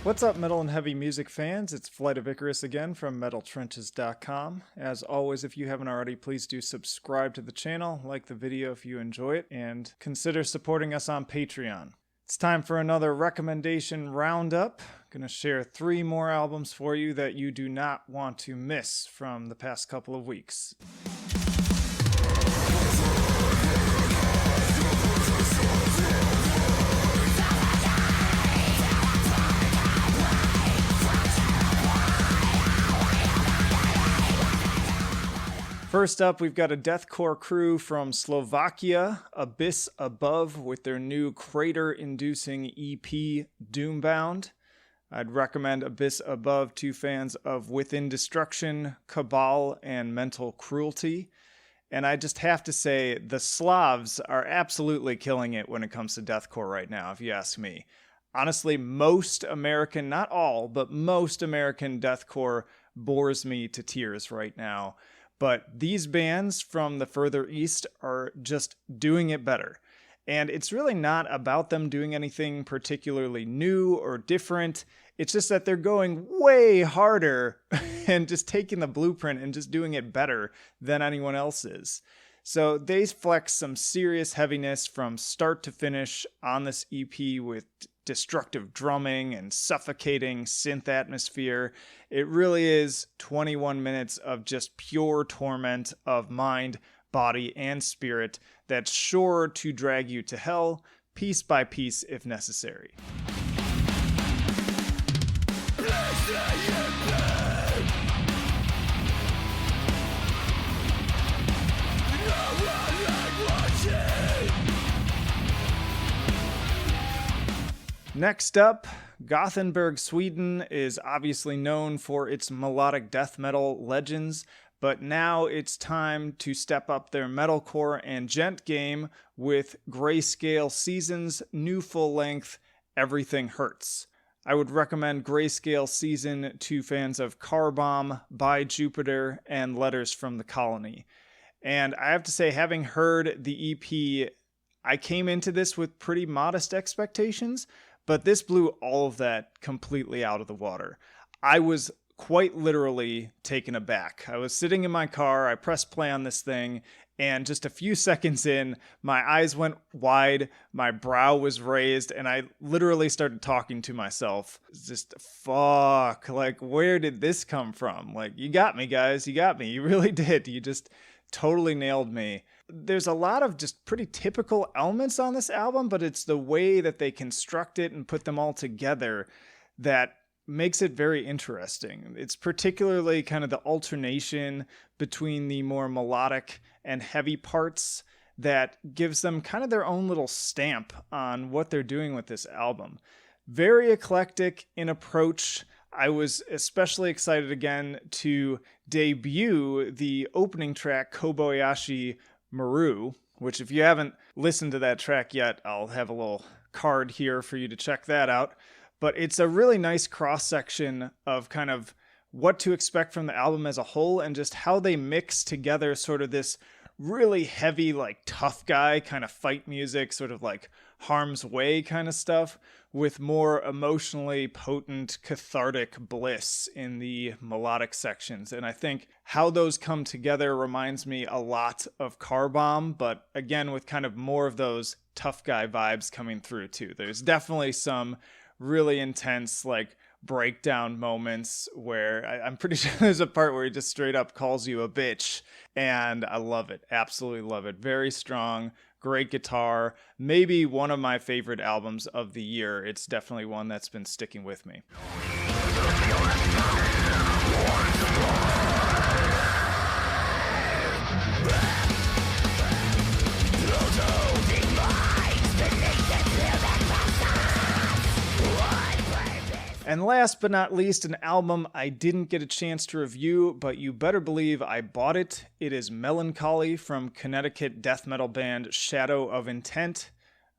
What's up, metal and heavy music fans? It's Flight of Icarus again from metaltrenches.com. As always, if you haven't already, please do subscribe to the channel, like the video if you enjoy it, and consider supporting us on Patreon. It's time for another recommendation roundup. I'm going to share 3 more albums for you that you do not want to miss from the past couple of weeks. First up, we've got a deathcore crew from Slovakia, Abyss Above, with their new crater-inducing EP, Doombound. I'd recommend Abyss Above to fans of Within Destruction, Cabal, and Mental Cruelty. And I just have to say, the Slavs are absolutely killing it when it comes to deathcore right now, if you ask me. Honestly, most American, not all, but most American deathcore bores me to tears right now. But these bands from the further east are just doing it better. And it's really not about them doing anything particularly new or different. It's just that they're going way harder and just taking the blueprint and just doing it better than anyone else is. So they flex some serious heaviness from start to finish on this EP with destructive drumming and suffocating synth atmosphere. It really is 21 minutes of just pure torment of mind, body, and spirit that's sure to drag you to hell, piece by piece if necessary. Next up, Gothenburg, Sweden is obviously known for its melodic death metal legends, but now it's time to step up their metalcore and gent game with Grayscale Season's new full-length Everything Hurts. I would recommend Grayscale Season to fans of Car Bomb, By Jupiter, and Letters from the Colony. And I have to say, having heard the EP, I came into this with pretty modest expectations, but this blew all of that completely out of the water. I was quite literally taken aback. I was sitting in my car, I pressed play on this thing, and just a few seconds in, my eyes went wide, my brow was raised, and I literally started talking to myself. Just, fuck, like, where did this come from? Like, you got me, guys, you got me. You really did. You just totally nailed me. There's a lot of just pretty typical elements on this album, but it's the way that they construct it and put them all together that makes it very interesting. It's particularly kind of the alternation between the more melodic and heavy parts that gives them kind of their own little stamp on what they're doing with this album. Very eclectic in approach. I was especially excited again to debut the opening track, Kobayashi Maru, which if you haven't listened to that track yet, I'll have a little card here for you to check that out. But it's a really nice cross-section of kind of what to expect from the album as a whole and just how they mix together sort of this really heavy, like tough guy kind of fight music, sort of like Harm's Way kind of stuff, with more emotionally potent, cathartic bliss in the melodic sections. And I think how those come together reminds me a lot of Car Bomb, but again, with kind of more of those tough guy vibes coming through too. There's definitely some really intense, like, breakdown moments where I'm pretty sure there's a part where he just straight up calls you a bitch, and I love it. Absolutely love it. Very strong, great guitar. Maybe one of my favorite albums of the year. It's definitely one that's been sticking with me. And last but not least, an album I didn't get a chance to review, but you better believe I bought it. It is Melancholy from Connecticut death metal band Shadow of Intent.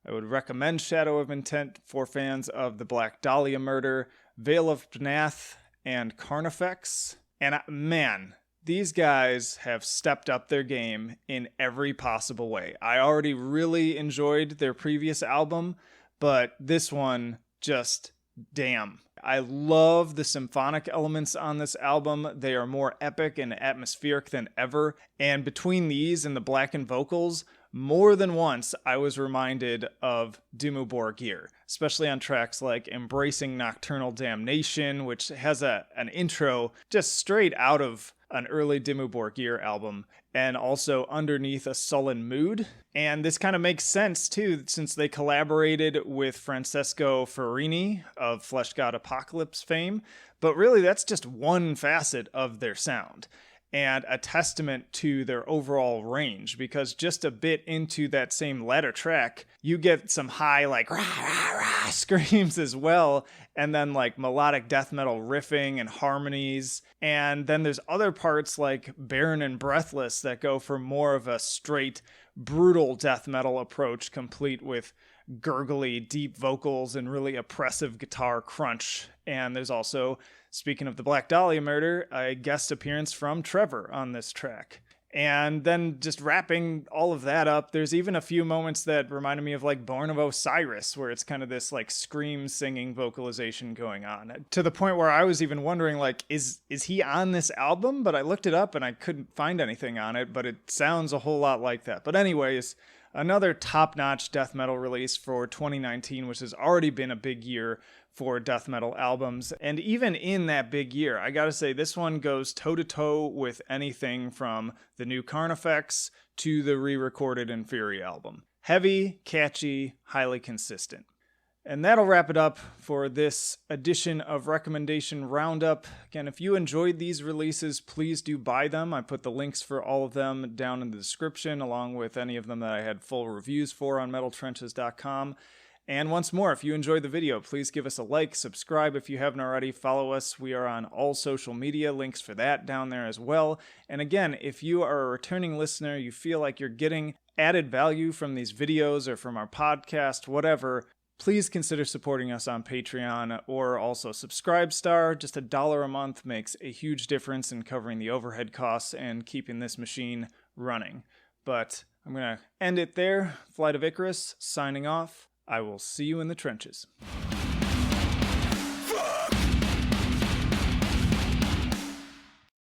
I would recommend Shadow of Intent for fans of the Black Dahlia Murder, Veil of Bnath, and Carnifex. And man, these guys have stepped up their game in every possible way. I already really enjoyed their previous album, but this one just damn. I love the symphonic elements on this album. They are more epic and atmospheric than ever. And between these and the blackened vocals, more than once I was reminded of Dimmu Borgir, especially on tracks like Embracing Nocturnal Damnation, which has an intro just straight out of an early Dimmu Borgir album, and also Underneath a Sullen Mood. And this kind of makes sense too, since they collaborated with Francesco Ferrini of Flesh God Apocalypse fame. But really, that's just one facet of their sound, and a testament to their overall range, because just a bit into that same latter track, you get some high, like, rah, rah, rah screams as well, and then like melodic death metal riffing and harmonies. And then there's other parts like Barren and Breathless that go for more of a straight, brutal death metal approach, complete with gurgly, deep vocals and really oppressive guitar crunch. And there's also, speaking of the Black Dahlia murder, a guest appearance from Trevor on this track. And then just wrapping all of that up, there's even a few moments that reminded me of like Born of Osiris, where it's kind of this like scream singing vocalization going on, to the point where I was even wondering, like, is he on this album? But I looked it up and I couldn't find anything on it, but it sounds a whole lot like that. But anyways, another top-notch death metal release for 2019, which has already been a big year for death metal albums. And even in that big year, I gotta say, this one goes toe-to-toe with anything from the new Carnifex to the re-recorded Inferi album. Heavy, catchy, highly consistent. And that'll wrap it up for this edition of Recommendation Roundup. Again, if you enjoyed these releases, please do buy them. I put the links for all of them down in the description, along with any of them that I had full reviews for on metaltrenches.com. And once more, if you enjoyed the video, please give us a like, subscribe if you haven't already, follow us. We are on all social media, links for that down there as well. And again, if you are a returning listener, you feel like you're getting added value from these videos or from our podcast, whatever, please consider supporting us on Patreon or also Subscribestar. Just $1 a month makes a huge difference in covering the overhead costs and keeping this machine running. But I'm going to end it there. Flight of Icarus, signing off. I will see you in the trenches.